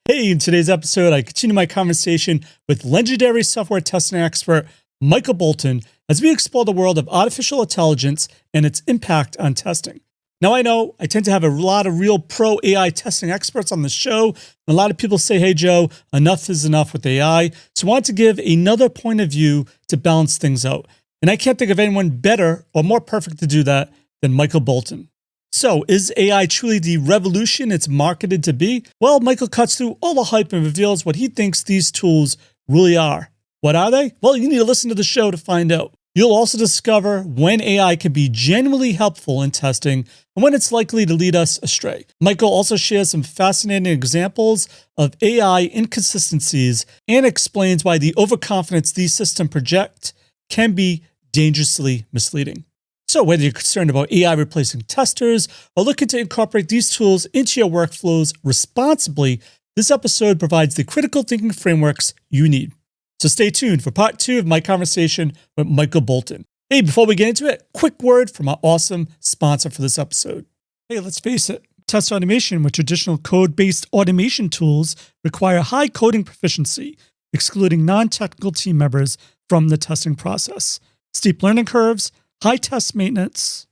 Hey, in today's episode, I continue my conversation with legendary software testing expert Michael Bolton as we explore the world of artificial intelligence and its impact on testing. Now, I know I tend to have a lot of real pro AI testing experts on the show. And a lot of people say, hey, Joe, enough is enough with AI. So I wanted to give another point of view to balance things out. And I can't think of anyone better or more perfect to do that than Michael Bolton. So, is AI truly the revolution it's marketed to be? Well, Michael cuts through all the hype and reveals what he thinks these tools really are. What are they? Well, you need to listen to the show to find out. You'll also discover when AI can be genuinely helpful in testing and when it's likely to lead us astray. Michael also shares some fascinating examples of AI inconsistencies and explains why the overconfidence these systems project can be dangerously misleading. So whether you're concerned about AI replacing testers or looking to incorporate these tools into your workflows responsibly, this episode provides the critical thinking frameworks you need. So stay tuned for part 2 of my conversation with Michael Bolton. Hey, before we get into it, quick word from our awesome sponsor for this episode. Hey, let's face it, test automation with traditional code-based automation tools require high coding proficiency, excluding non-technical team members from the testing process. Steep learning curves, high test maintenance,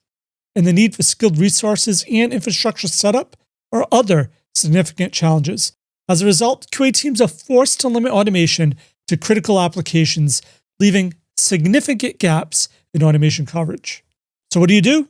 and the need for skilled resources and infrastructure setup are other significant challenges. As a result, QA teams are forced to limit automation to critical applications, leaving significant gaps in automation coverage. So what do?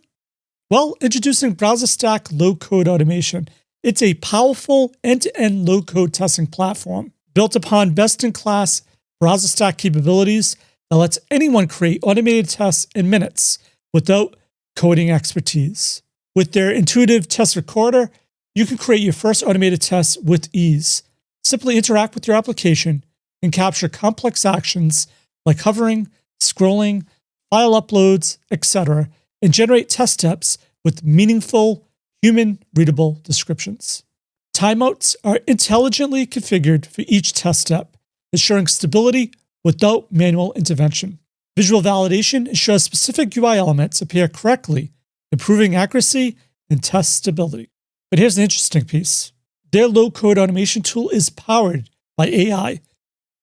Well, introducing BrowserStack low-code automation. It's a powerful end-to-end low-code testing platform built upon best-in-class BrowserStack capabilities that lets anyone create automated tests in minutes without coding expertise. With their intuitive test recorder, you can create your first automated tests with ease. Simply interact with your application and capture complex actions like hovering, scrolling, file uploads, etc., and generate test steps with meaningful, human-readable descriptions. Timeouts are intelligently configured for each test step, ensuring stability without manual intervention. Visual validation ensures specific UI elements appear correctly, improving accuracy and test stability. But here's the interesting piece. Their low-code automation tool is powered by AI.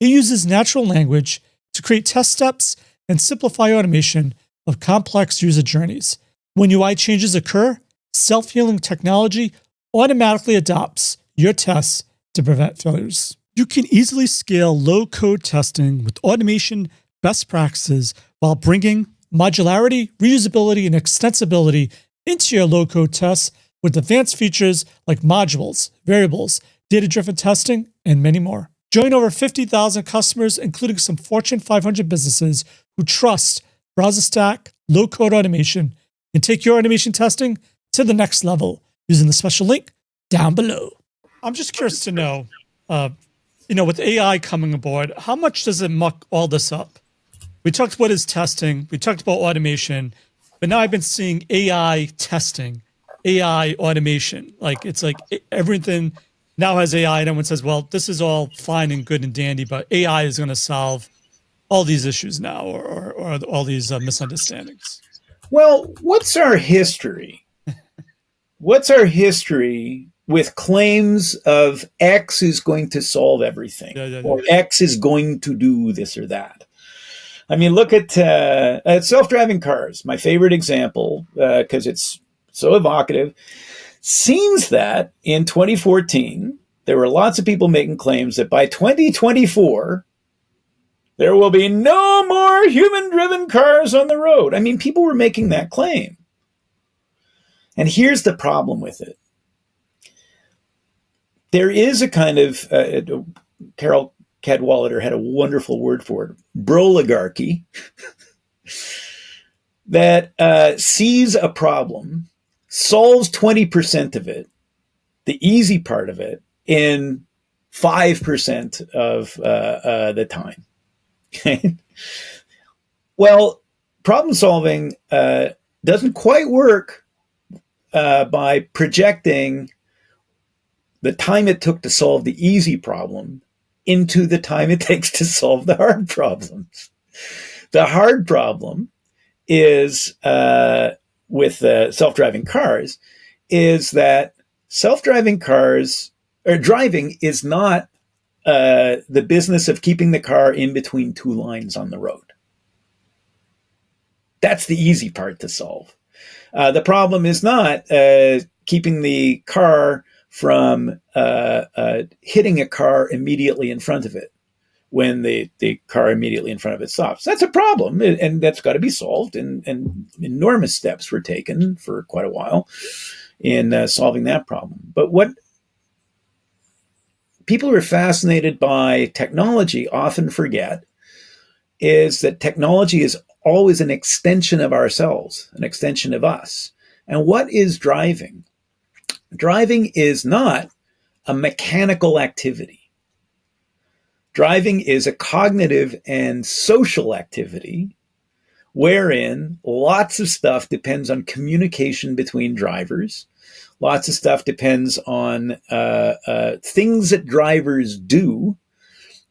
It uses natural language to create test steps and simplify automation of complex user journeys. When UI changes occur, self-healing technology automatically adopts your tests to prevent failures. You can easily scale low-code testing with automation best practices while bringing modularity, reusability, and extensibility into your low-code tests with advanced features like modules, variables, data-driven testing, and many more. Join over 50,000 customers, including some Fortune 500 businesses who trust BrowserStack low-code automation and take your automation testing to the next level using the special link down below. I'm just curious to know, with AI coming aboard, how much does it muck all this up? We talked about his testing, we talked about automation, but now I've been seeing AI testing, AI automation. It's like everything now has AI, and everyone says, well, this is all fine and good and dandy, but AI is going to solve all these issues now or all these misunderstandings. Well, what's our history? What's our history with claims of X is going to solve everything, or X is going to do this or that? I mean, look at self-driving cars, my favorite example, because it's so evocative. Seems that in 2014, there were lots of people making claims that by 2024, there will be no more human-driven cars on the road. I mean, people were making that claim. And here's the problem with it. There is a kind of, Carol Cadwalader had a wonderful word for it, broligarchy, that sees a problem, solves 20% of it, the easy part of it, in 5% of the time. Well, problem solving doesn't quite work by projecting the time it took to solve the easy problem into the time it takes to solve the hard problems. The hard problem is with self-driving cars is that self-driving cars driving is not the business of keeping the car in between two lines on the road. That's the easy part to solve. The problem is not keeping the car from hitting a car immediately in front of it when the car immediately in front of it stops. That's a problem, and that's got to be solved, and enormous steps were taken for quite a while in solving that problem. But what people who are fascinated by technology often forget is that technology is always an extension of ourselves, an extension of us. And what is driving? Driving is not a mechanical activity. Driving is a cognitive and social activity wherein lots of stuff depends on communication between drivers. Lots of stuff depends on things that drivers do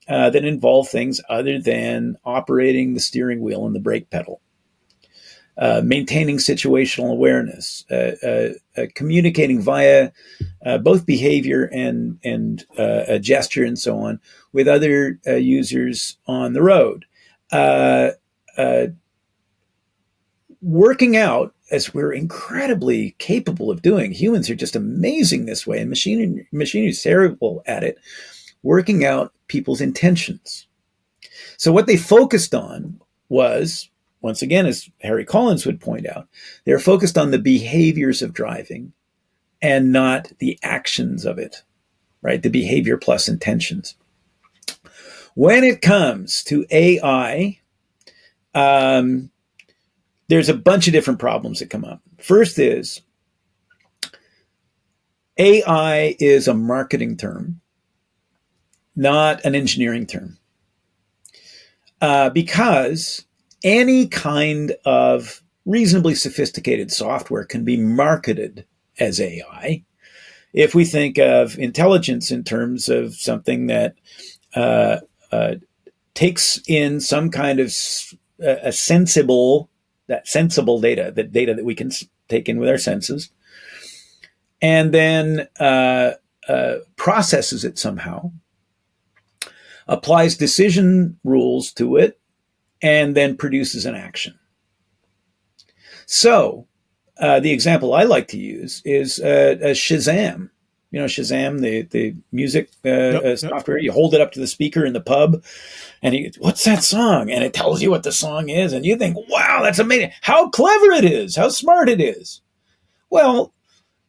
that involve things other than operating the steering wheel and the brake pedal. Maintaining situational awareness, communicating via both behavior and a gesture and so on with other users on the road. Working out, as we're incredibly capable of doing. Humans are just amazing this way, and machinery is terrible at it, working out people's intentions. So what they focused on was, once again, as Harry Collins would point out, they're focused on the behaviors of driving and not the actions of it, right? The behavior plus intentions. When it comes to AI, there's a bunch of different problems that come up. First is AI is a marketing term, not an engineering term. Because any kind of reasonably sophisticated software can be marketed as AI. If we think of intelligence in terms of something that takes in some kind of a sensible data, the data that we can take in with our senses, and then processes it somehow, applies decision rules to it, and then produces an action. So the example I like to use is Shazam. You know, Shazam, the music software. You hold it up to the speaker in the pub, and what's that song? And it tells you what the song is, and you think, wow, that's amazing. How clever it is. How smart it is. Well,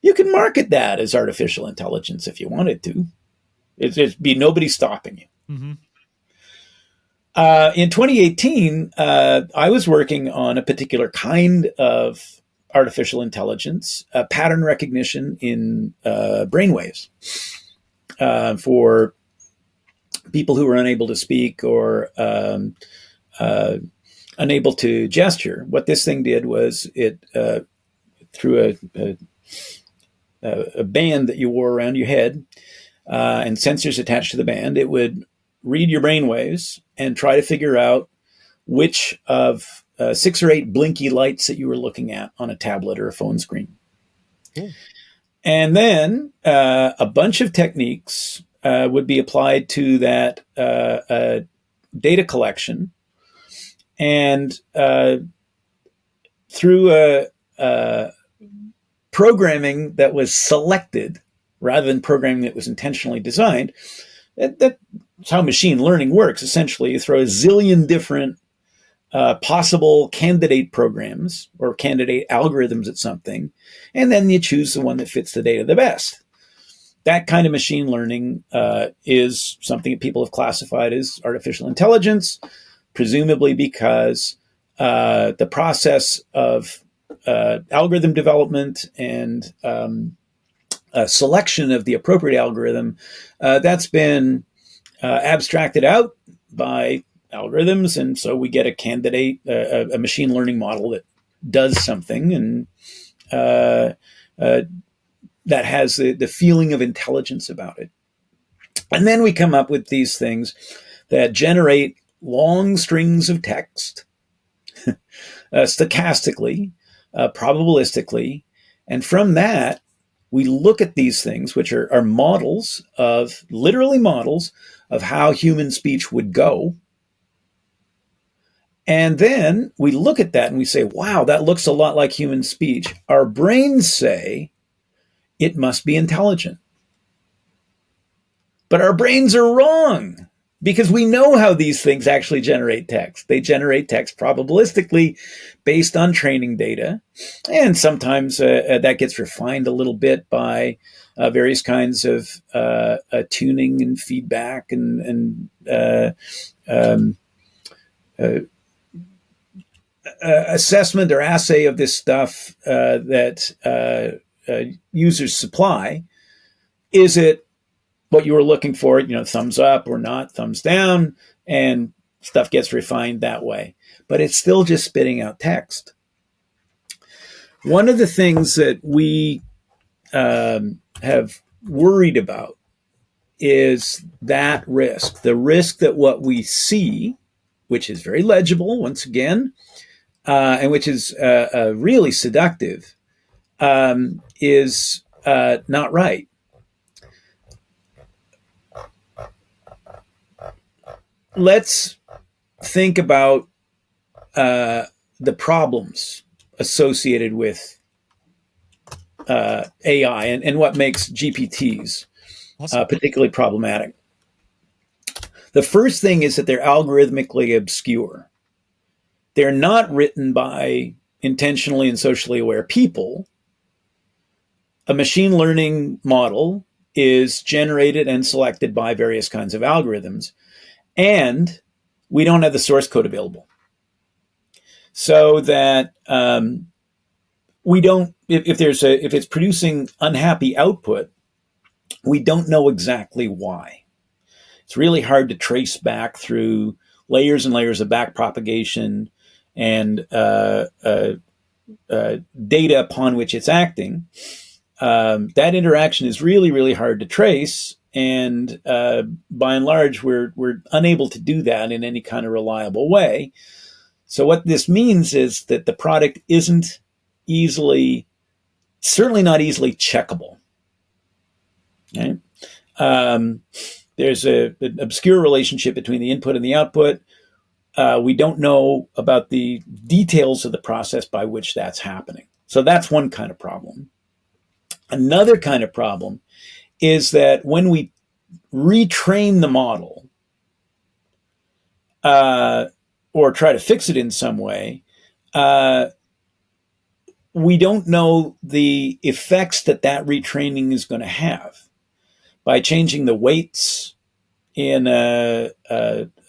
you can market that as artificial intelligence if you wanted to. It'd be nobody stopping you. Mm-hmm. In 2018, I was working on a particular kind of artificial intelligence, pattern recognition in brainwaves for people who were unable to speak or unable to gesture. What this thing did was it, through a band that you wore around your head and sensors attached to the band, it would read your brainwaves and try to figure out which of 6 or 8 blinky lights that you were looking at on a tablet or a phone screen. Cool. And then a bunch of techniques would be applied to that data collection. And through programming that was selected rather than programming that was intentionally designed, that's how machine learning works. Essentially, you throw a zillion different possible candidate programs or candidate algorithms at something, and then you choose the one that fits the data the best. That kind of machine learning is something that people have classified as artificial intelligence, presumably because the process of algorithm development and selection of the appropriate algorithm, that's been abstracted out by algorithms, and so we get a candidate, a machine learning model that does something and that has the feeling of intelligence about it. And then we come up with these things that generate long strings of text, stochastically, probabilistically, and from that, we look at these things, which are models of, literally models of how human speech would go. And then we look at that and we say, wow, that looks a lot like human speech. Our brains say it must be intelligent. But our brains are wrong because we know how these things actually generate text. They generate text probabilistically based on training data. And sometimes that gets refined a little bit by various kinds of tuning and feedback and assessment or assay of this stuff that users supply. Is it what you were looking for, thumbs up or not, thumbs down, and stuff gets refined that way. But it's still just spitting out text. One of the things that we have worried about is that risk, the risk that what we see, which is very legible, once again, and which is really seductive, is not right. Let's think about the problems associated with AI and what makes GPTs particularly problematic. The first thing is that they're algorithmically obscure. They're not written by intentionally and socially aware people. A machine learning model is generated and selected by various kinds of algorithms. And we don't have the source code available. So that we don't, if it's producing unhappy output, we don't know exactly why. It's really hard to trace back through layers and layers of backpropagation and data upon which it's acting. That interaction is really, really hard to trace. And by and large, we're unable to do that in any kind of reliable way. So what this means is that the product isn't certainly not easily checkable. Okay? There's an obscure relationship between the input and the output. We don't know about the details of the process by which that's happening. So that's one kind of problem. Another kind of problem is that when we retrain the model or try to fix it in some way, we don't know the effects that retraining is going to have. By changing the weights in a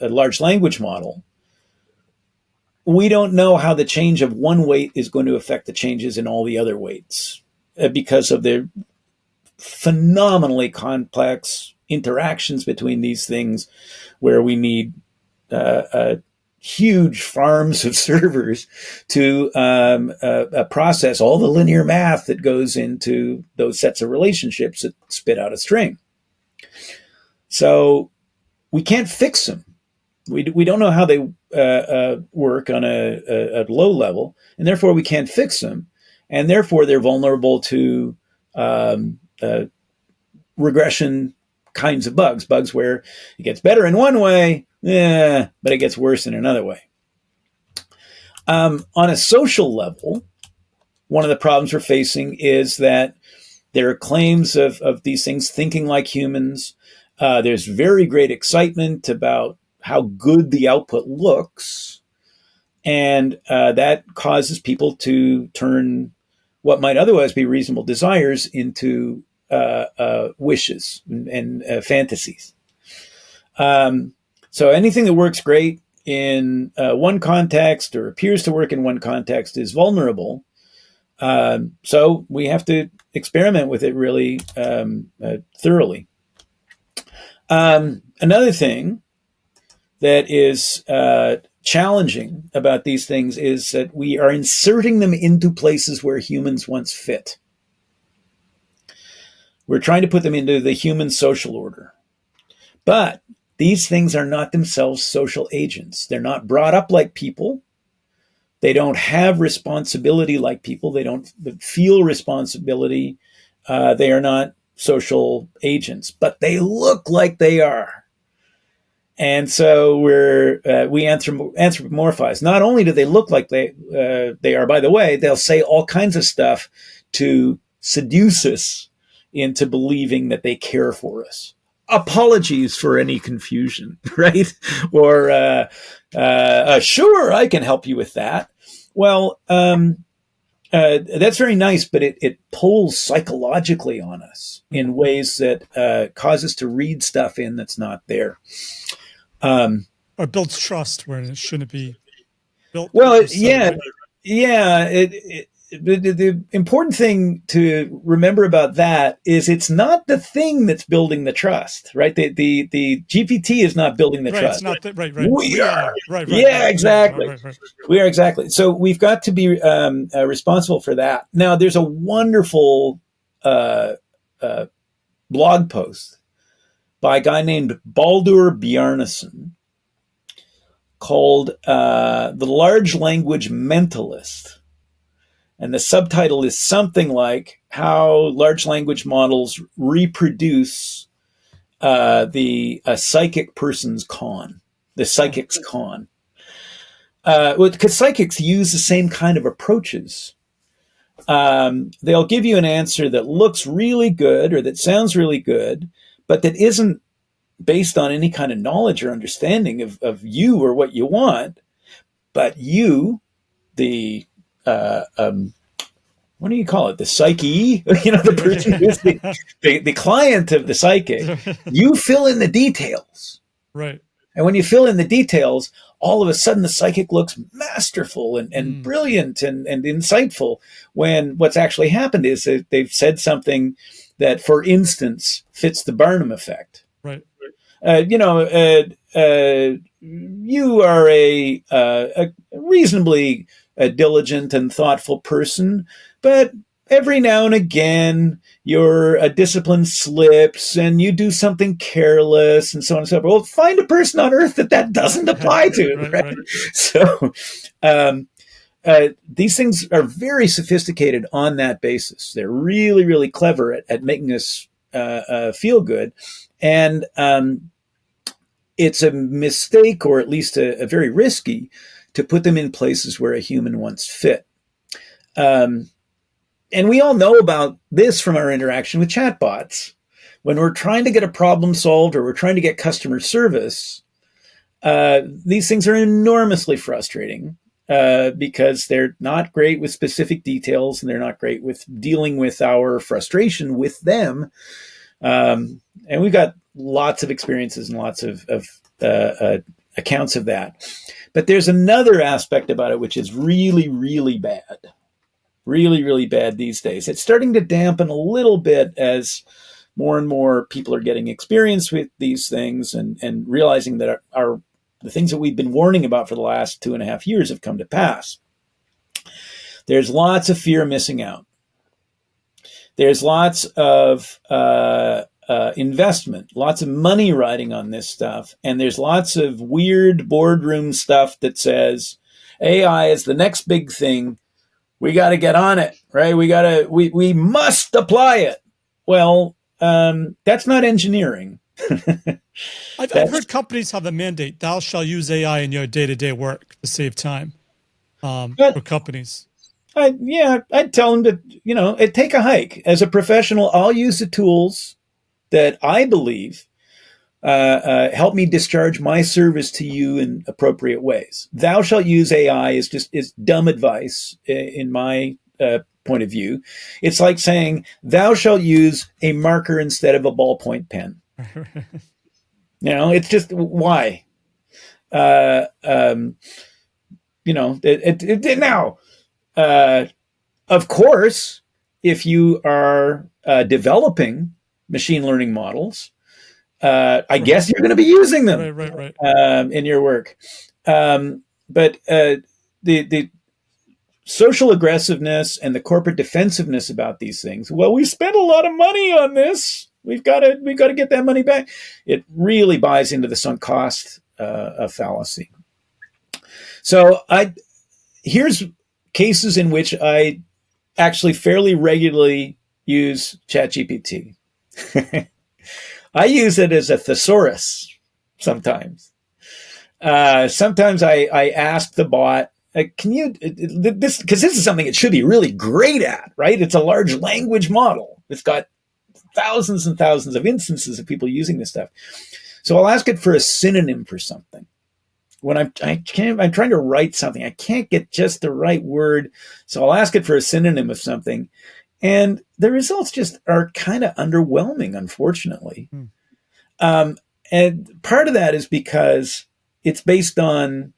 large language model, we don't know how the change of one weight is going to affect the changes in all the other weights because of the phenomenally complex interactions between these things, where we need huge farms of servers to process all the linear math that goes into those sets of relationships that spit out a string. So we can't fix them. We don't know how they work on a low level, and therefore we can't fix them, and therefore they're vulnerable to regression kinds of bugs where it gets better in one way, but it gets worse in another way. On a social level, one of the problems we're facing is that there are claims of these things thinking like humans. There's very great excitement about how good the output looks, and that causes people to turn what might otherwise be reasonable desires into wishes and fantasies. So anything that works great in one context or appears to work in one context is vulnerable. So we have to experiment with it really thoroughly. Another thing that is challenging about these things is that we are inserting them into places where humans once fit. We're trying to put them into the human social order. But these things are not themselves social agents. They're not brought up like people. They don't have responsibility like people. They don't feel responsibility They are not social agents, but they look like they are. And so we anthropomorphize. Not only do they look like they are, by the way, they'll say all kinds of stuff to seduce us into believing that they care for us. Apologies for any confusion, right? Or sure, I can help you with that. Well, that's very nice, but it pulls psychologically on us in ways that cause us to read stuff in that's not there. Or builds trust where it shouldn't be built. Well, yeah. The important thing to remember about that is it's not the thing that's building the trust, right? The GPT is not building the trust. It's not right. We are. Right. Yeah, exactly. Right. We are exactly. So we've got to be responsible for that. Now, there's a wonderful blog post by a guy named Baldur Bjarnason called The Large Language Mentalist. And the subtitle is something like How Large Language Models Reproduce the Psychic Person's Con, the Psychic's Con. Because psychics use the same kind of approaches. They'll give you an answer that looks really good or that sounds really good, but that isn't based on any kind of knowledge or understanding of you or what you want, but you, the what do you call it? The psyche, the person who's the client of the psychic. You fill in the details, right? And when you fill in the details, all of a sudden the psychic looks masterful and brilliant and insightful. When what's actually happened is that they've said something that, for instance, fits the Barnum effect. Right. You are a reasonably diligent and thoughtful person, but every now and again your discipline slips and you do something careless and so on and so forth. Well, find a person on earth that doesn't apply to, right? So these things are very sophisticated on that basis. They're really, really clever at making us feel good. And it's a mistake, or at least a very risky, to put them in places where a human once fit. And we all know about this from our interaction with chatbots. When we're trying to get a problem solved or we're trying to get customer service, these things are enormously frustrating because they're not great with specific details and they're not great with dealing with our frustration with them. And we've got lots of experiences and lots of accounts of that. But there's another aspect about it which is really, really bad. Really, really bad these days. It's starting to dampen a little bit as more and more people are getting experience with these things and realizing that the things that we've been warning about for the last 2.5 years have come to pass. There's lots of fear of missing out. There's lots of investment, lots of money riding on this stuff. And there's lots of weird boardroom stuff that says AI is the next big thing. We got to get on it, right? We must apply it. Well, that's not engineering. I've heard companies have a mandate: thou shall use AI in your day-to-day work to save time for companies. I'd tell them to, take a hike. As a professional, I'll use the tools that I believe help me discharge my service to you in appropriate ways. Thou shalt use AI is dumb advice in my point of view. It's like saying thou shalt use a marker instead of a ballpoint pen. It's just why. Now, of course, if you are developing machine learning models, I guess you're going to be using them in your work. But the social aggressiveness and the corporate defensiveness about these things, well, we spent a lot of money on this. We've got to get that money back. It really buys into the sunk cost fallacy. So here's cases in which I actually fairly regularly use ChatGPT. I use it as a thesaurus sometimes. Sometimes I ask the bot, can you, this, because this is something it should be really great at, right? It's a large language model. It's got thousands and thousands of instances of people using this stuff. So I'll ask it for a synonym for something. When I'm trying to write something, I can't get just the right word. So I'll ask it for a synonym of something. And the results just are kind of underwhelming, unfortunately. And part of that is because it's based on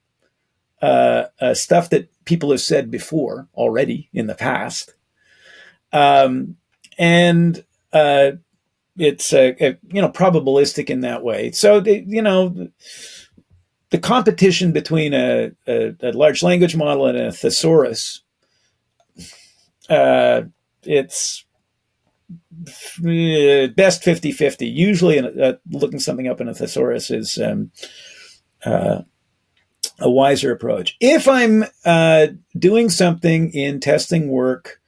stuff that people have said before already in the past. And it's probabilistic in that way. So the competition between a large language model and a thesaurus, it's best 50-50. Usually looking something up in a thesaurus is a wiser approach. If I'm doing something in testing work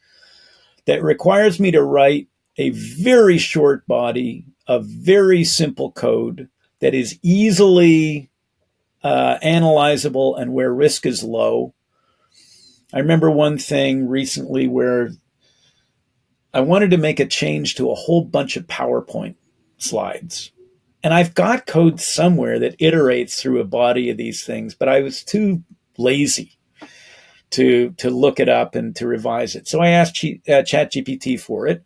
that requires me to write a very short body of very simple code that is easily analyzable and where risk is low. I remember one thing recently where I wanted to make a change to a whole bunch of PowerPoint slides. And I've got code somewhere that iterates through a body of these things, but I was too lazy to look it up and to revise it. So I asked ChatGPT for it.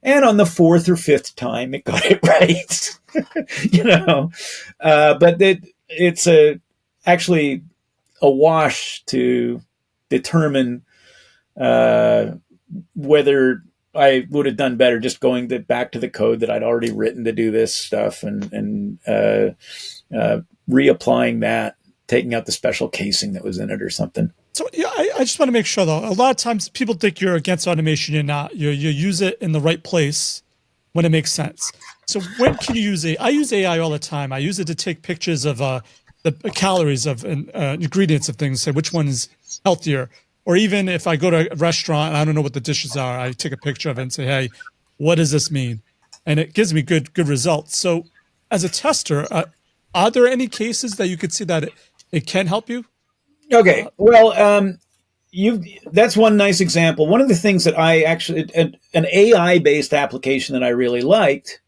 And on the fourth or fifth time, it got it right. But it's actually a wash to determine whether I would have done better just going back to the code that I'd already written to do this stuff and reapplying that, taking out the special casing that was in it or something. So yeah, I just want to make sure though. A lot of times people think you're against automation. You're not. You use it in the right place when it makes sense. So when can you use it? I use AI all the time. I use it to take pictures of the calories of ingredients of things, say which one is healthier. Or even if I go to a restaurant and I don't know what the dishes are, I take a picture of it and say, hey, what does this mean? And it gives me good results. So as a tester, are there any cases that you could see that it can help you? Okay, well, that's one nice example. One of the things that I actually, an AI-based application that I really liked,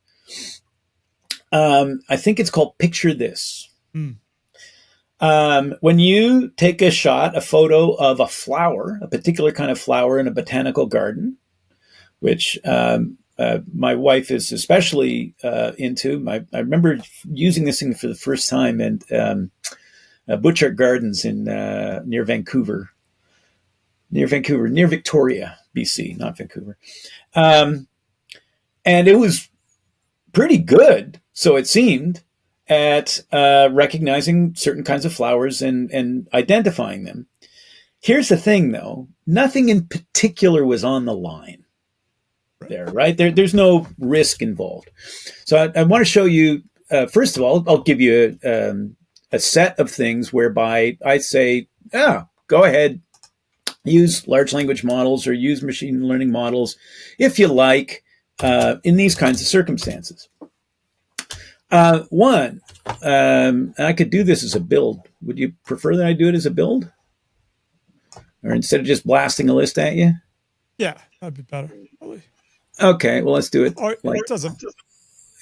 I think it's called Picture This. When you take a photo of a flower, a particular kind of flower in a botanical garden, which my wife is especially into. I remember using this thing for the first time in Butchart Gardens in near Victoria, BC, not Vancouver. And it was pretty good, so it seemed, at recognizing certain kinds of flowers and identifying them. Here's the thing, though. Nothing in particular was on the line there, right? There's no risk involved. So I want to show you, first of all, I'll give you a set of things whereby I say, go ahead, use large language models or use machine learning models if you like in these kinds of circumstances. One, I could do this as a build. Would you prefer that I do it as a build? Or instead of just blasting a list at you? Yeah, that'd be better. Probably. Okay, well, let's do it. Or it doesn't.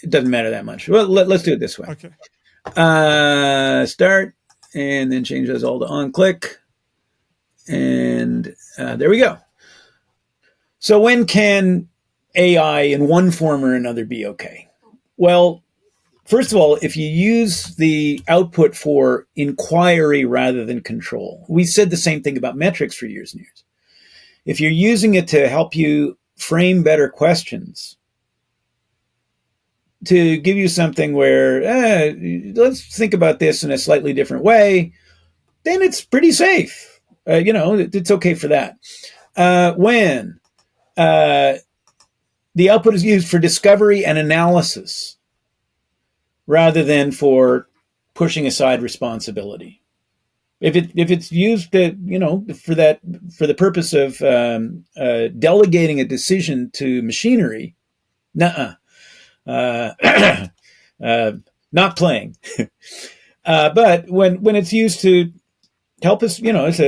It doesn't matter that much. Well, let's do it this way. Okay. Start, and then change those all to on-click. And there we go. So when can AI in one form or another be okay? Well, first of all, if you use the output for inquiry rather than control, we said the same thing about metrics for years and years. If you're using it to help you frame better questions, to give you something where, let's think about this in a slightly different way, then it's pretty safe. It's okay for that. When the output is used for discovery and analysis rather than for pushing aside responsibility. If it's used to, for the purpose of delegating a decision to machinery, nuh-uh. Not playing. But when it's used to help us, as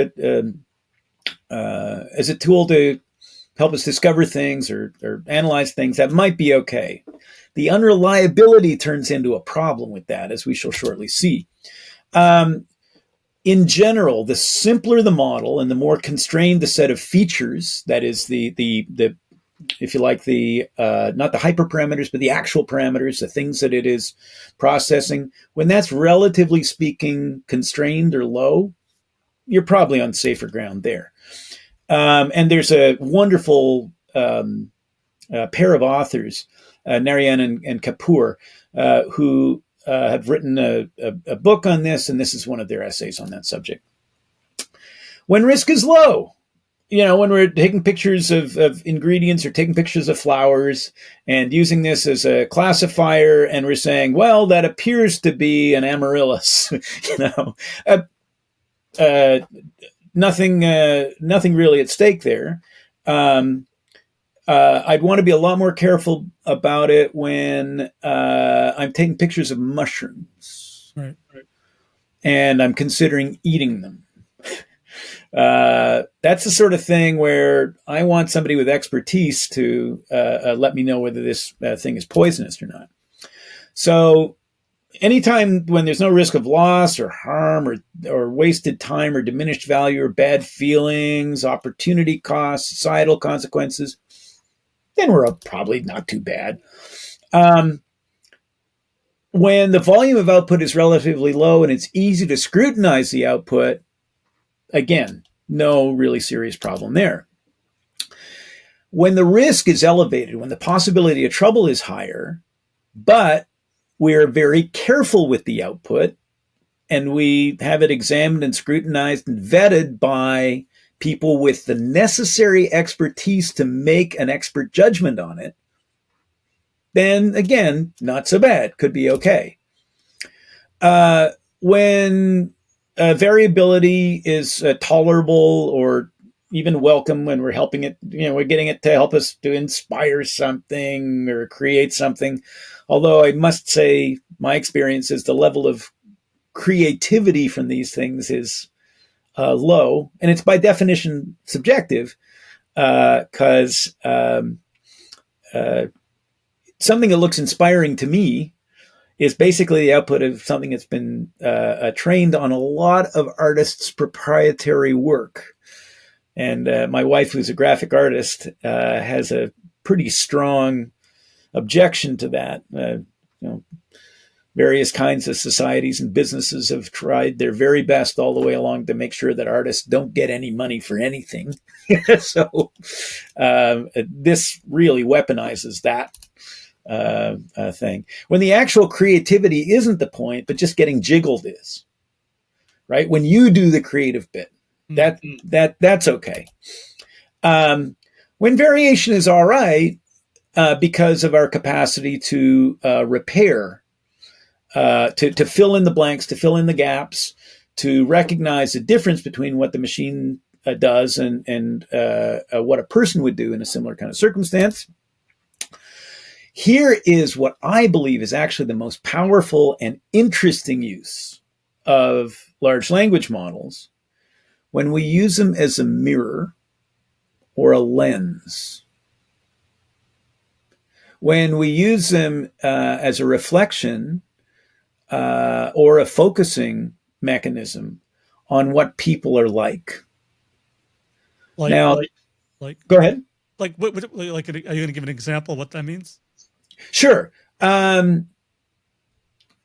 a tool to help us discover things or analyze things, that might be okay. The unreliability turns into a problem with that, as we shall shortly see. In general, the simpler the model and the more constrained the set of features, that is the if you like, the not the hyperparameters, but the actual parameters, the things that it is processing, when that's relatively speaking constrained or low, you're probably on safer ground there. And there's a wonderful pair of authors, Narayan and Kapoor, who have written a book on this, and this is one of their essays on that subject. When risk is low, when we're taking pictures of ingredients or taking pictures of flowers and using this as a classifier, and we're saying, well, that appears to be an amaryllis, nothing really at stake there. I'd want to be a lot more careful about it when I'm taking pictures of mushrooms, right. And I'm considering eating them. That's the sort of thing where I want somebody with expertise to let me know whether this thing is poisonous or not. So anytime when there's no risk of loss or harm or wasted time or diminished value or bad feelings, opportunity costs, societal consequences, then we're probably not too bad. When the volume of output is relatively low and it's easy to scrutinize the output, again, no really serious problem there. When the risk is elevated, when the possibility of trouble is higher, but we're very careful with the output and we have it examined and scrutinized and vetted by people with the necessary expertise to make an expert judgment on it, then again, not so bad, could be okay. When variability is tolerable or even welcome, when we're helping it, we're getting it to help us to inspire something or create something. Although I must say my experience is the level of creativity from these things is low, and it's by definition subjective, because something that looks inspiring to me is basically the output of something that's been trained on a lot of artists' proprietary work. And my wife, who's a graphic artist, has a pretty strong objection to that. Various kinds of societies and businesses have tried their very best all the way along to make sure that artists don't get any money for anything. So this really weaponizes that thing. When the actual creativity isn't the point, but just getting jiggled is, right? When you do the creative bit, that's okay. When variation is all right, because of our capacity to repair, to fill in the blanks, to fill in the gaps, to recognize the difference between what the machine does and what a person would do in a similar kind of circumstance. Here is what I believe is actually the most powerful and interesting use of large language models, when we use them as a mirror or a lens. When we use them as a reflection or a focusing mechanism on what people are like. Go ahead. What, are you going to give an example of what that means? Sure. The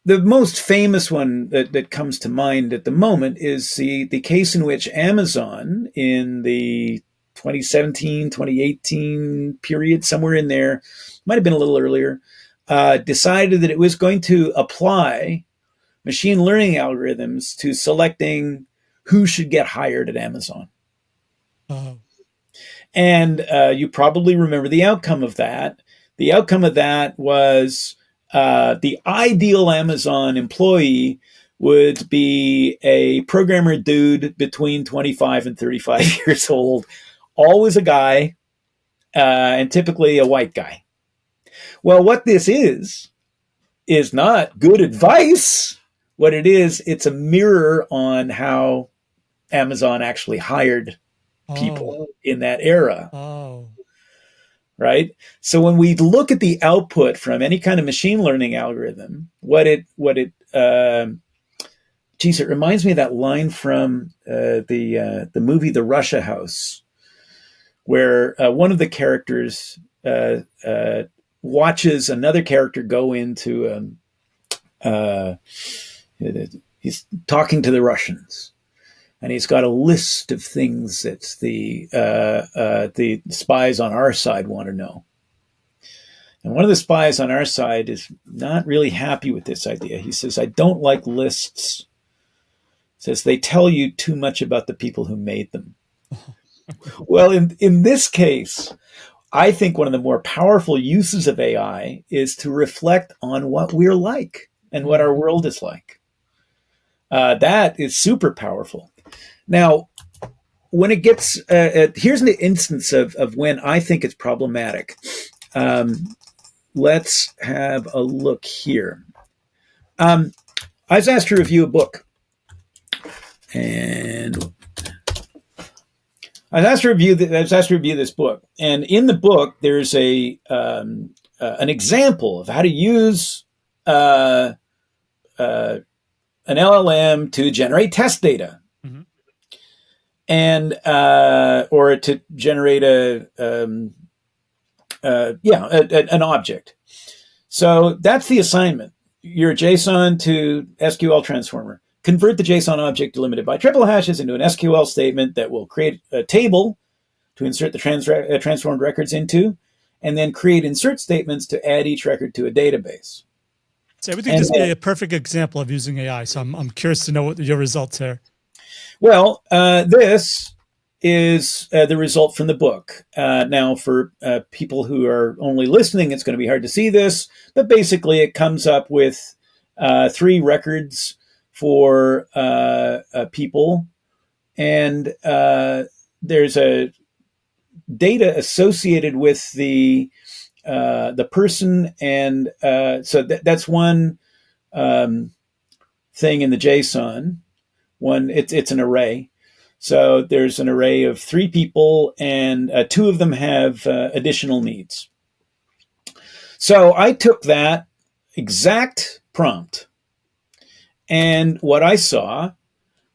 most famous one that comes to mind at the moment is the case in which Amazon, in the 2017, 2018 period, somewhere in there, might have been a little earlier, decided that it was going to apply machine learning algorithms to selecting who should get hired at Amazon. Oh. And you probably remember the outcome of that. The outcome of that was the ideal Amazon employee would be a programmer dude between 25 and 35 years old, always a guy, and typically a white guy. Well, what this is not good advice. What it is, it's a mirror on how Amazon actually hired people in that era. Right? So when we look at the output from any kind of machine learning algorithm, it reminds me of that line from the movie The Russia House, where one of the characters watches another character go into he's talking to the Russians, and he's got a list of things that the spies on our side want to know. And one of the spies on our side is not really happy with this idea. He says, I don't like lists. He says, they tell you too much about the people who made them. Well, in this case, I think one of the more powerful uses of AI is to reflect on what we're like and what our world is like. That is super powerful. Now, when it gets, here's an instance of when I think it's problematic. Let's have a look here. I was asked to review a book, and I was asked to review this book. And in the book, there's an example of how to use an LLM to generate test data. Mm-hmm. And or to generate an object. So that's the assignment. Your JSON to SQL transformer. Convert the JSON object delimited by triple hashes into an SQL statement that will create a table to insert the transformed records into, and then create insert statements to add each record to a database. So everything just be a perfect example of using AI. So I'm curious to know what your results are. Well, this is the result from the book. Now, for people who are only listening, it's going to be hard to see this, but basically it comes up with 3 records for people, and there's a data associated with the person, and so that's one thing in the JSON. It's an array. So there's an array of 3 people, and 2 of them have additional needs. So I took that exact prompt, and what I saw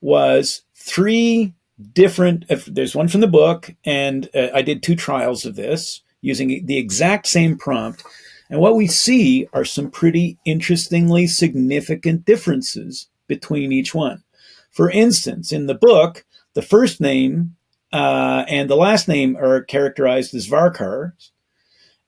was 3 different, there's one from the book, and I did 2 trials of this using the exact same prompt. And what we see are some pretty interestingly significant differences between each one. For instance, in the book, the first name and the last name are characterized as varchars,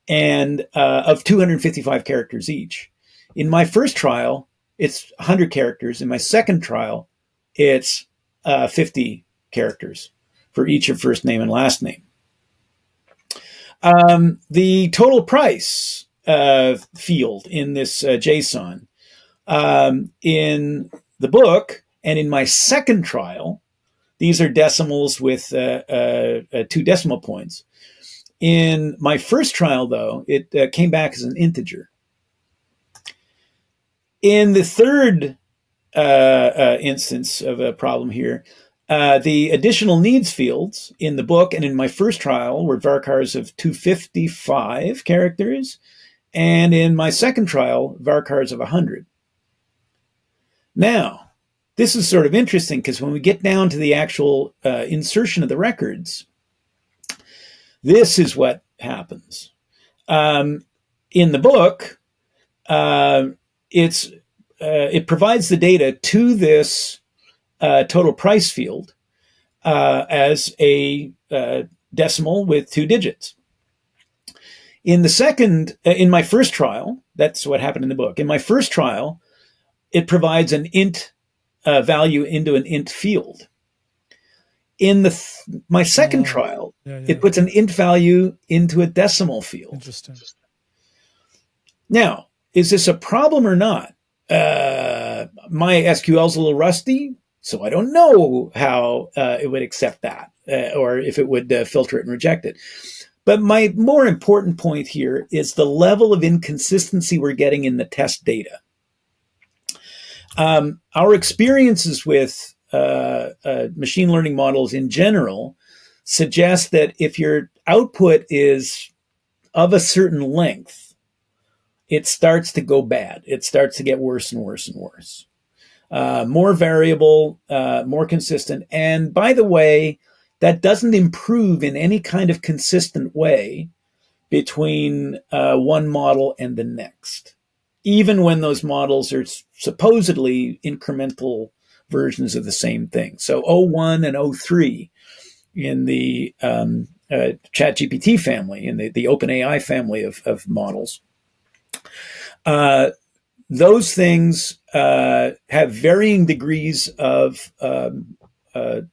and of 255 characters each. In my first trial, it's 100 characters. In my second trial, it's 50 characters for each of first name and last name. The total price field in this JSON in the book and in my second trial, these are decimals with 2 decimal points. In my first trial, though, it came back as an integer. In the third instance of a problem here, the additional needs fields in the book and in my first trial were varchars of 255 characters, and in my second trial, varchars of 100. Now, this is sort of interesting because when we get down to the actual insertion of the records, this is what happens. In the book, it provides the data to this total price field as a decimal with 2 digits. In my first trial, that's what happened in the book. In my first trial, it provides an int value into an int field. In my second trial, it puts an int value into a decimal field. Interesting. Now, is this a problem or not? my SQL is a little rusty, so I don't know how it would accept that or if it would filter it and reject it. But my more important point here is the level of inconsistency we're getting in the test data. Our experiences with machine learning models in general suggest that if your output is of a certain length, it starts to go bad. It starts to get worse and worse and worse. More variable, more consistent. And by the way, that doesn't improve in any kind of consistent way between one model and the next, even when those models are supposedly incremental versions of the same thing. So O1 and O3 in the ChatGPT family, in the OpenAI family of models, those things have varying degrees of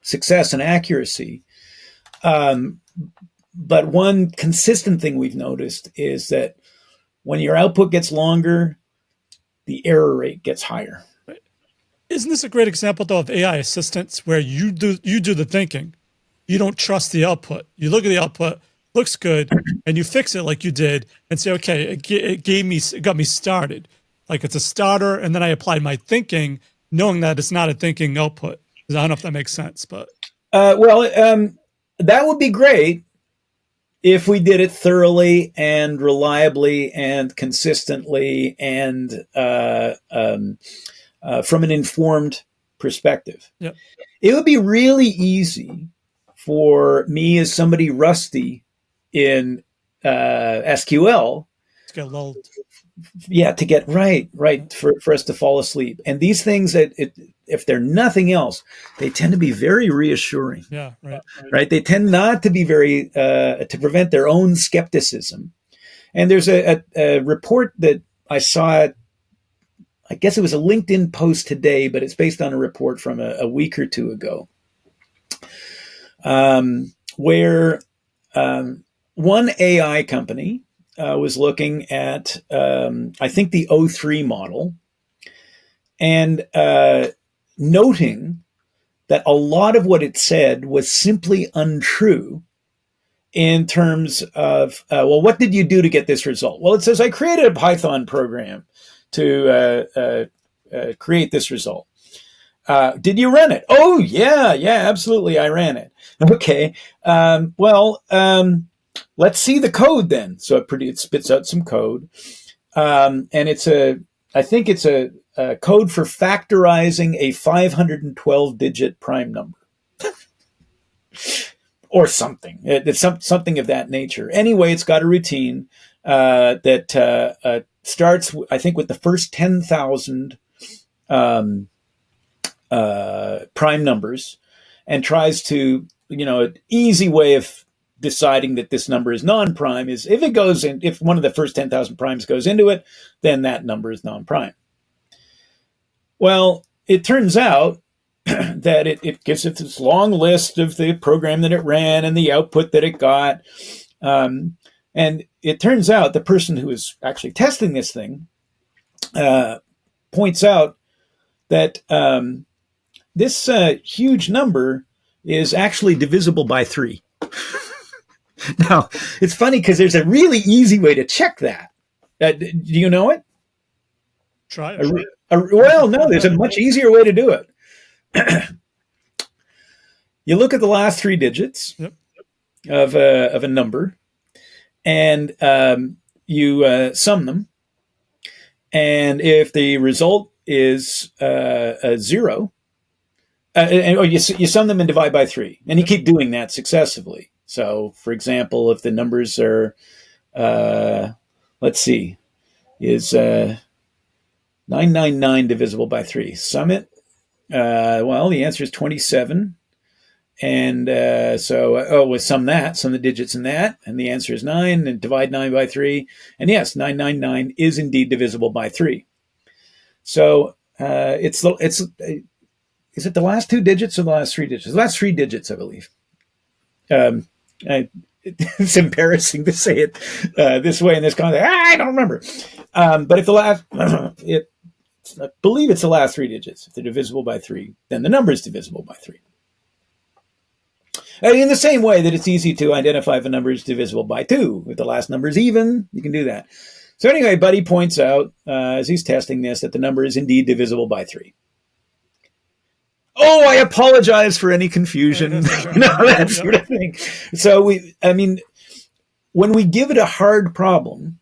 success and accuracy. But one consistent thing we've noticed is that when your output gets longer, the error rate gets higher. Isn't this a great example, though, of AI assistants where you do the thinking? You don't trust the output. You look at the output, looks good, and you fix it like you did and say, okay, it got me started. Like it's a starter, and then I applied my thinking, knowing that it's not a thinking output. I don't know if that makes sense, but that would be great if we did it thoroughly and reliably and consistently and from an informed perspective. Yep. It would be really easy for me as somebody rusty in SQL to get lulled. Yeah, to get right for us to fall asleep. And these things, if they're nothing else, they tend to be very reassuring. Yeah, right. They tend not to be very to prevent their own skepticism. And there's a report that I saw. I guess it was a LinkedIn post today, but it's based on a report from a week or two ago, where one AI company was looking at, I think, the O3 model and noting that a lot of what it said was simply untrue in terms of, well, what did you do to get this result? Well, it says, I created a Python program to create this result. Did you run it? Oh, yeah, absolutely. I ran it. Okay. Let's see the code then. So it spits out some code. And I think it's a code for factorizing a 512-digit prime number. Or something. It's something of that nature. Anyway, it's got a routine that starts, I think, with the first 10,000 prime numbers and tries to, an easy way of deciding that this number is non-prime is if one of the first 10,000 primes goes into it, then that number is non-prime. Well, it turns out that it gives it this long list of the program that it ran and the output that it got. And it turns out the person who is actually testing this thing points out that this huge number is actually divisible by 3. Now, it's funny because there's a really easy way to check that. Do you know it? Try it. Well, no, there's a much easier way to do it. You look at the last 3 digits of a number, and you sum them. And if the result is a 0, you sum them and divide by 3, and you keep doing that successively. So, for example, if the numbers are, let's see, is 999 divisible by 3, sum it. Well, the answer is 27. And we sum the digits in that, and the answer is 9, and divide 9 by 3. And yes, 999 is indeed divisible by 3. So is it the last 2 digits or the last 3 digits? The last 3 digits, I believe. It's embarrassing to say it this way in this context. I don't remember. But if the last I believe it's the last 3 digits. If they're divisible by 3, then the number is divisible by 3. And in the same way that it's easy to identify if a number is divisible by 2. If the last number is even, you can do that. So anyway, Buddy points out, as he's testing this, that the number is indeed divisible by 3. Oh, I apologize for any confusion, that sort of thing. So when we give it a hard problem,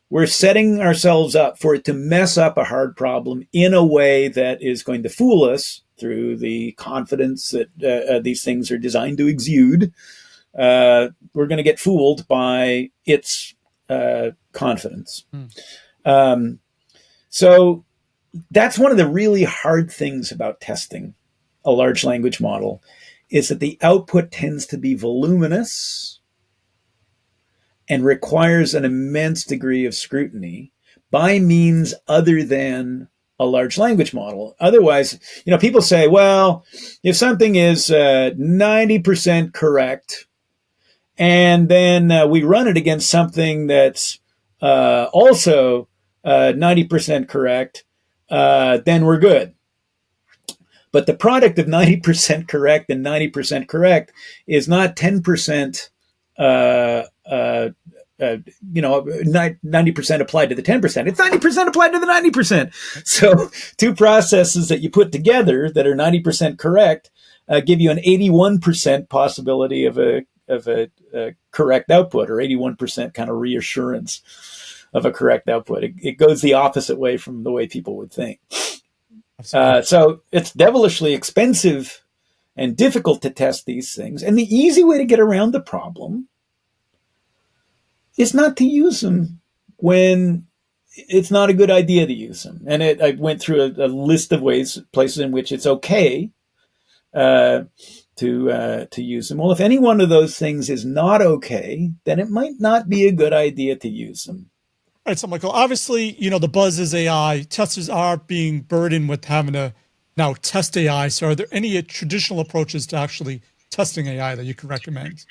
we're setting ourselves up for it to mess up a hard problem in a way that is going to fool us through the confidence that these things are designed to exude. We're going to get fooled by its confidence. So that's one of the really hard things about testing a large language model, is that the output tends to be voluminous and requires an immense degree of scrutiny by means other than a large language model. Otherwise, people say, well, if something is 90% correct, and then we run it against something that's also 90% correct, then we're good. But the product of 90% correct and 90% correct is not 10%, 90% applied to the 10%. It's 90% applied to the 90%. So 2 processes that you put together that are 90% correct give you an 81% possibility of a correct output, or 81% kind of reassurance of a correct output. It goes the opposite way from the way people would think. So it's devilishly expensive and difficult to test these things. And the easy way to get around the problem is not to use them when it's not a good idea to use them. And I went through a list of places in which it's okay to use them. Well, if any one of those things is not okay, then it might not be a good idea to use them. All right, so Michael, obviously, the buzz is AI. Testers are being burdened with having to now test AI. So are there any traditional approaches to actually testing AI that you can recommend?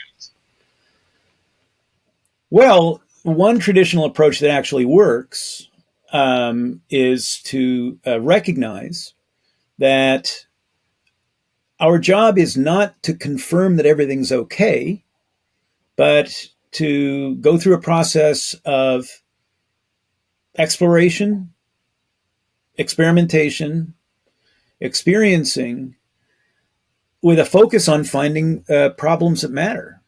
Well, one traditional approach that actually works is to recognize that our job is not to confirm that everything's okay, but to go through a process of exploration, experimentation, experiencing, with a focus on finding problems that matter,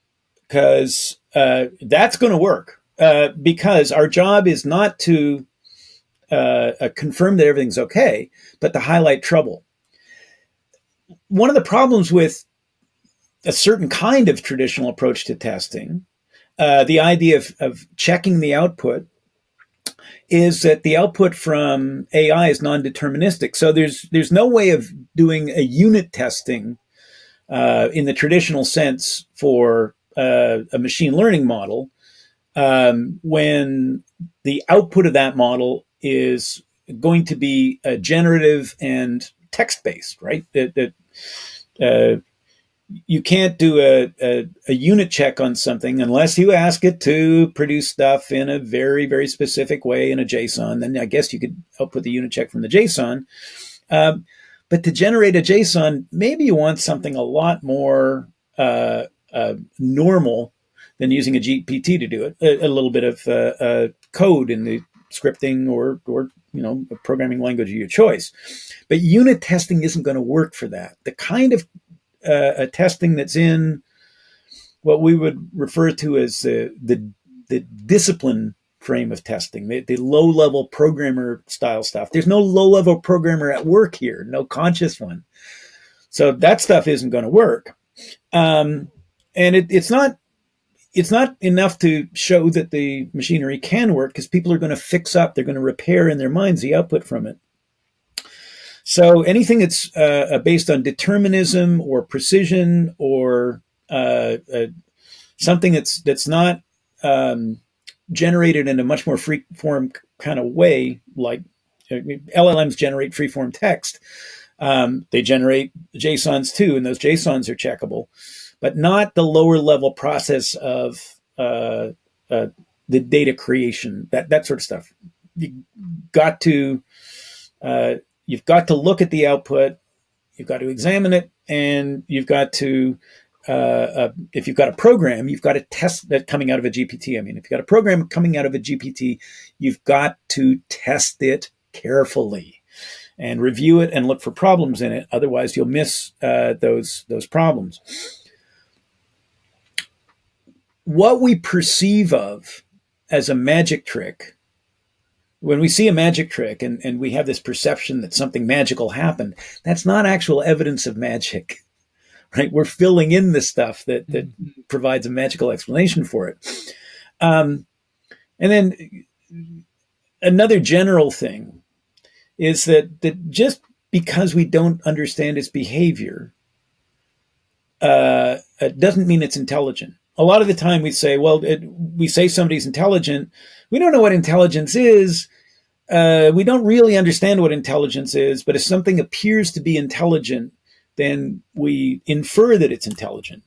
because that's going to work. Because our job is not to confirm that everything's okay, but to highlight trouble. One of the problems with a certain kind of traditional approach to testing, the idea of checking the output, is that the output from AI is non-deterministic. So there's no way of doing a unit testing in the traditional sense for a machine learning model when the output of that model is going to be generative and text-based, right? You can't do a unit check on something unless you ask it to produce stuff in a very, very specific way in a JSON. Then I guess you could output the unit check from the JSON. But to generate a JSON, maybe you want something a lot more normal than using a GPT to do it. A little bit of code in the scripting or a programming language of your choice. But unit testing isn't going to work for that. The kind of testing that's in what we would refer to as the discipline frame of testing, the low-level programmer style stuff. There's no low-level programmer at work here, no conscious one. So that stuff isn't going to work. And it's not enough to show that the machinery can work, because people are going to fix up, they're going to repair in their minds the output from it. So anything that's based on determinism or precision or something that's not generated in a much more free-form kind of way, like LLMs generate free-form text. They generate JSONs too, and those JSONs are checkable, but not the lower-level process of the data creation, that sort of stuff. You got to you've got to look at the output, you've got to examine it, and you've got to, if you've got a program, you've got to test that coming out of a GPT. I mean, if you've got a program coming out of a GPT, you've got to test it carefully and review it and look for problems in it. Otherwise, you'll miss those problems. What we perceive of as a magic trick, when we see a magic trick and we have this perception that something magical happened, that's not actual evidence of magic, right? We're filling in the stuff that provides a magical explanation for it. And then another general thing is that just because we don't understand its behavior it doesn't mean it's intelligent. A lot of the time we say, well, we say somebody's intelligent. We don't know what intelligence is. We don't really understand what intelligence is, but if something appears to be intelligent, then we infer that it's intelligent.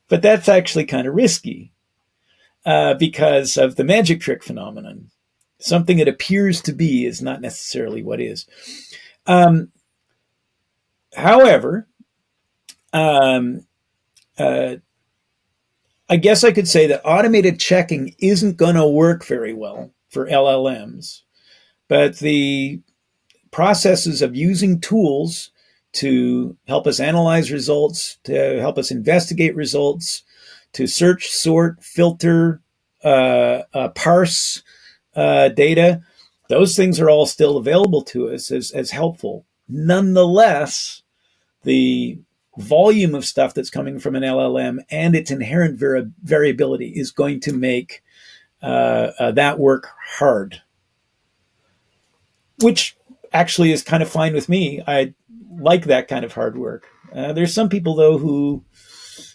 But that's actually kind of risky because of the magic trick phenomenon. Something that appears to be is not necessarily what is. However, I guess I could say that automated checking isn't going to work very well for LLMs, but the processes of using tools to help us analyze results, to help us investigate results, to search, sort, filter, parse data, those things are all still available to us as helpful. Nonetheless, the volume of stuff that's coming from an LLM and its inherent variability is going to make that work hard, which actually is kind of fine with me. I like that kind of hard work. There's some people, though, who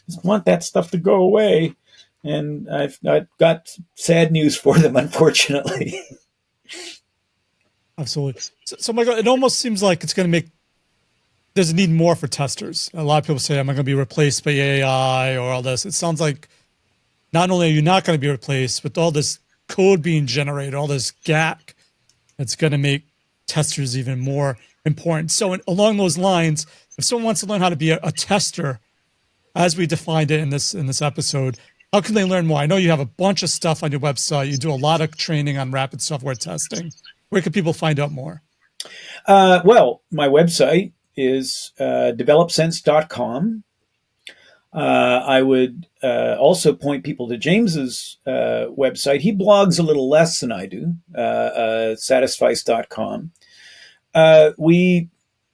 just want that stuff to go away, and I've got sad news for them, unfortunately. Absolutely. So Michael, it almost seems like it's going to make there's a need more for testers. A lot of people say, am I going to be replaced by AI or all this? It sounds like not only are you not going to be replaced, with all this code being generated, all this GAC, it's going to make testers even more important. So along those lines, if someone wants to learn how to be a tester, as we defined it in this episode, how can they learn more? I know you have a bunch of stuff on your website. You do a lot of training on rapid software testing. Where can people find out more? Well, my website is developsense.com. I would also point people to James's website. He blogs a little less than I do, satisfice.com. We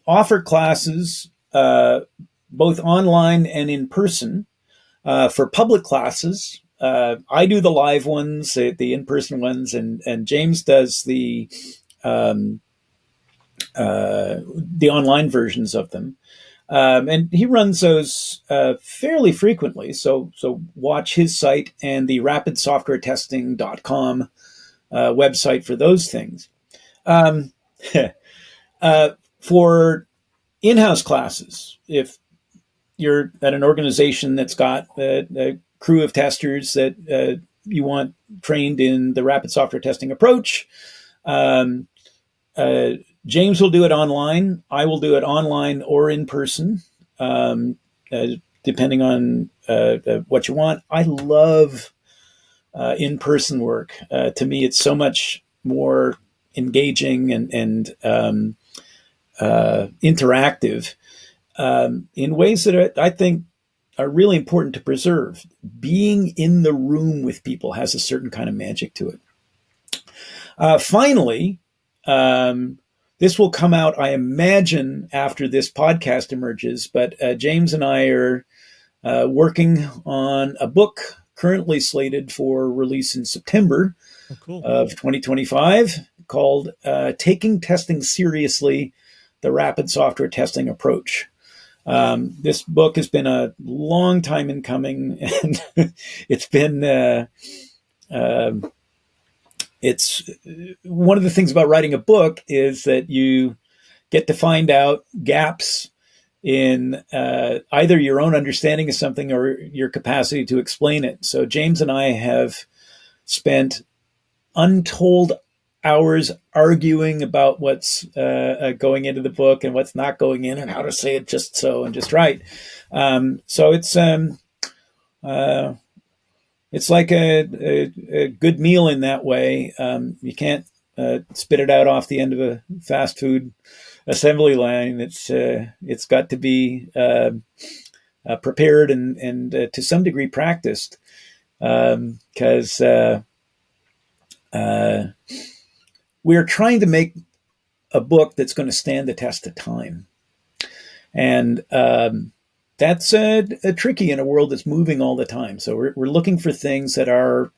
offer classes both online and in person. For public classes, I do the live ones, the in-person ones, and James does the online versions of them. And he runs those fairly frequently. So watch his site and the rapidsoftwaretesting.com website for those things. For in-house classes, if you're at an organization that's got a crew of testers that you want trained in the rapid software testing approach, James will do it online. I will do it online or in person, depending on what you want. I love in-person work. To me, it's so much more engaging and interactive in ways that I think are really important to preserve. Being in the room with people has a certain kind of magic to it. Finally, this will come out, I imagine, after this podcast emerges, but James and I are working on a book currently slated for release in September of 2025 called Taking Testing Seriously, the Rapid Software Testing Approach. This book has been a long time in coming, and it's been it's one of the things about writing a book is that you get to find out gaps in either your own understanding of something or your capacity to explain it. So James and I have spent untold hours arguing about what's going into the book and what's not going in and how to say it just so and just right. So it's like a good meal in that way. You can't spit it out off the end of a fast food assembly line. It's got to be prepared and to some degree practiced, because we're trying to make a book that's going to stand the test of time. And that's tricky in a world that's moving all the time. So we're looking for things that are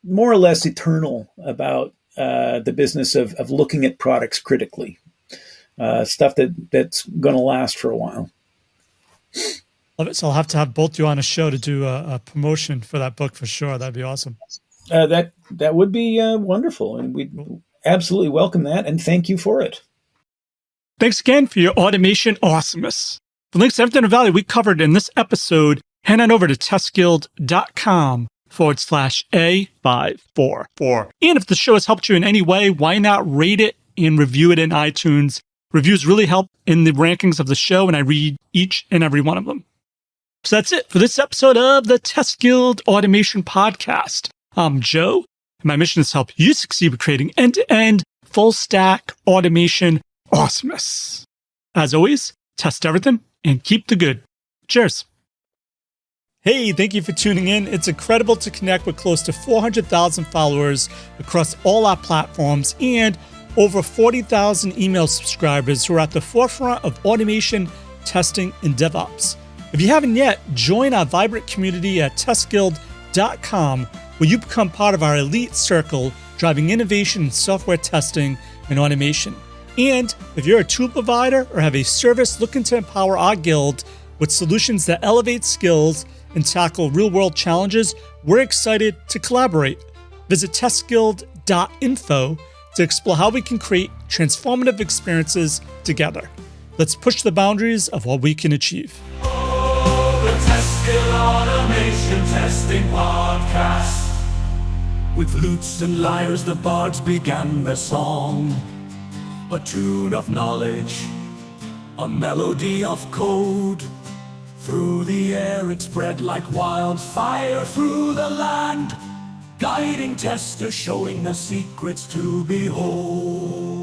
more or less eternal about the business of looking at products critically, stuff that's going to last for a while. Love it. So I'll have to have both you on a show to do a promotion for that book for sure. That'd be awesome. That would be wonderful, and we'd absolutely welcome that, and thank you for it. Thanks again for your automation awesomeness. The links to everything of value we covered in this episode, head on over to testguild.com/A544. And if the show has helped you in any way, why not rate it and review it in iTunes? Reviews really help in the rankings of the show, and I read each and every one of them. So that's it for this episode of the Test Guild Automation Podcast. I'm Joe, and my mission is to help you succeed with creating end-to-end full-stack automation awesomeness. As always, test everything and keep the good. Cheers. Hey, thank you for tuning in. It's incredible to connect with close to 400,000 followers across all our platforms and over 40,000 email subscribers who are at the forefront of automation, testing, and DevOps. If you haven't yet, join our vibrant community at testguild.com, where you become part of our elite circle driving innovation in software testing and automation. And if you're a tool provider or have a service looking to empower our guild with solutions that elevate skills and tackle real-world challenges, we're excited to collaborate. Visit testguild.info to explore how we can create transformative experiences together. Let's push the boundaries of what we can achieve. The Test Guild Automation Testing Podcast. With lutes and lyres the bards began their song, a tune of knowledge, a melody of code. Through the air it spread like wildfire through the land, guiding testers, showing the secrets to behold.